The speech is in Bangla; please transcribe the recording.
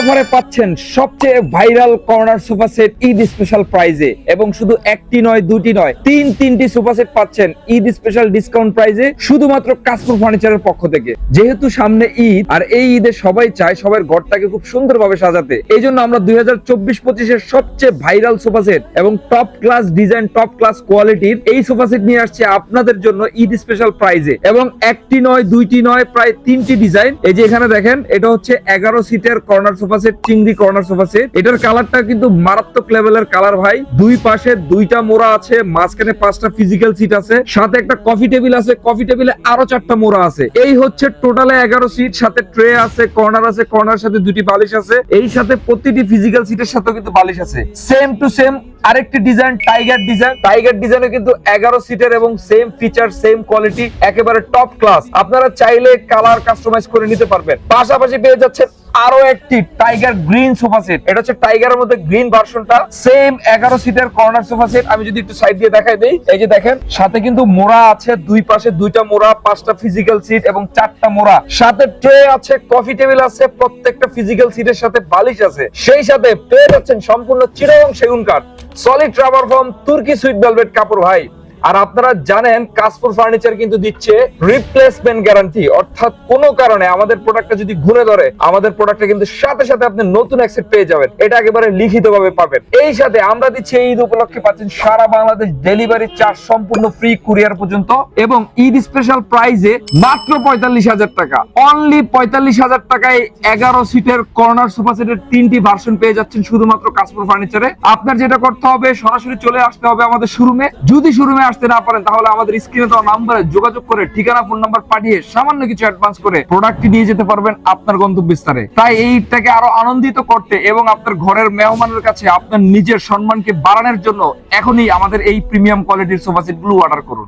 অফারে পাচ্ছেন সবচেয়ে viral corner sofa set Eid special প্রাইজে, এবং শুধু একটি নয় দুটি নয় তিনটি সোফা সেট পাচ্ছেন ঈদ স্পেশাল ডিসকাউন্ট প্রাইজে শুধুমাত্র কাশপুর ফার্নিচারের পক্ষ থেকে। যেহেতু সামনে ঈদ, আর এই ঈদে সবাই চায় সবার ঘরটাকে খুব সুন্দরভাবে সাজাতে, এই জন্য আমরা 2024-25 সবচেয়ে ভাইরাল সোফা সেট এবং top class design, top class কোয়ালিটির এই সোফা সেট নিয়ে আসছে আপনাদের জন্য ঈদ স্পেশাল প্রাইজে। এবং একটি নয় দুইটি নয় প্রায় তিনটি ডিজাইন। এই যে এখানে দেখেন, এটা হচ্ছে 11 সিটের কর্নার সোফা সেট, চিংড়ি কর্নার সোফা সেট। এটার কালারটা কিন্তু মারাত্মক লেভেলের কালার ভাই। দুই পাশে দুইটা মোড়া আছে, মাঝখানে 5টা ফিজিক্যাল সিট আছে, সাথে একটা কফি টেবিল আছে, কফি টেবিলে আরো 4টা মোড়া আছে। এই হচ্ছে টোটালে 11 সিট, সাথে ট্রে আছে, কর্নার আছে, কর্নার সাথে দুটি বালিশ আছে, এই সাথে প্রতিটি ফিজিক্যাল সিটের সাথেও কিন্তু বালিশ আছে। সেম টু সেম আরেকটি ডিজাইন টাইগার ডিজাইন। টাইগার ডিজাইনে কিন্তু 11 সিটের এবং সেম ফিচার, সেম কোয়ালিটি, একেবারে টপ ক্লাস। আপনারা চাইলে কালার কাস্টমাইজ করে নিতে পারবেন। পাশাপাশি পেয়ে যাচ্ছেন আরো একটি টাইগার গ্রিন সোফা সেট। এটা হচ্ছে টাইগারের মধ্যে গ্রিন ভার্সনটা। সেম 11 সিটের কর্নার সোফা সেট। আমি যদি একটু সাইড দিয়ে দেখাই দেই, এই যে দেখেন, সাথে কিন্তু মোড়া আছে, দুই পাশে দুইটা মোড়া, 5টা ফিজিক্যাল সিট এবং 4টা মোড়া, সাথে ট্রে আছে, কফি টেবিল আছে, প্রত্যেকটা ফিজিক্যাল সিটের সাথে বালিশ আছে। সেই সাথে পেয়ে যাচ্ছেন সম্পূর্ণ চিটাগং সেগুন কাঠ, সলিড রাবার ফর্ম, তুর্কি সুইট ভেলভেট কাপড় ভাই। আর আপনারা জানেন কাশপুর ফার্নিচার কিন্তু দিচ্ছে রিপ্লেসমেন্ট গ্যারান্টি, অর্থাৎ কোনো কারণে আমাদের প্রোডাক্টটা যদি ঘুরে ধরে, আমাদের প্রোডাক্টটা কিন্তু সাথে সাথে আপনি নতুন এক সেট পেয়ে যাবেন। এটা একেবারে লিখিতভাবে পাবেন। এই সাথে আমরা দিচ্ছি এই ঈদ উপলক্ষে পাচ্ছেন সারা বাংলাদেশ ডেলিভারি চার্জ সম্পূর্ণ ফ্রি, কুরিয়ার পর্যন্ত, এবং ঈদ স্পেশাল প্রাইজে মাত্র 45,000 টাকা, অনলি 45,000 টাকায় 11 সিটের কর্নার সোফা সেটের 3টি ভার্সন পেয়ে যাচ্ছেন শুধুমাত্র কাশপুর ফার্নিচারে। আপনার যেটা করতে হবে, সরাসরি চলে আসতে হবে আমাদের শোরুমে। যদি শোরুমে আসতে না পারেন, তাহলে আমাদের স্ক্রিনে দেওয়া নাম্বারে যোগাযোগ করে ঠিকানা, ফোন নাম্বার পাঠিয়ে সামান্য কিছু অ্যাডভান্স করে প্রোডাক্টটি নিয়ে যেতে পারবেন আপনার গন্তব্যস্থানে। তাই এই ঈদটাকে আরো আনন্দিত করতে এবং আপনার ঘরের মেহমানের কাছে আপনার নিজের সম্মানকে বাড়ানোর জন্য এখনই আমাদের এই প্রিমিয়াম কোয়ালিটির সোফা সেট গুলো অর্ডার করুন।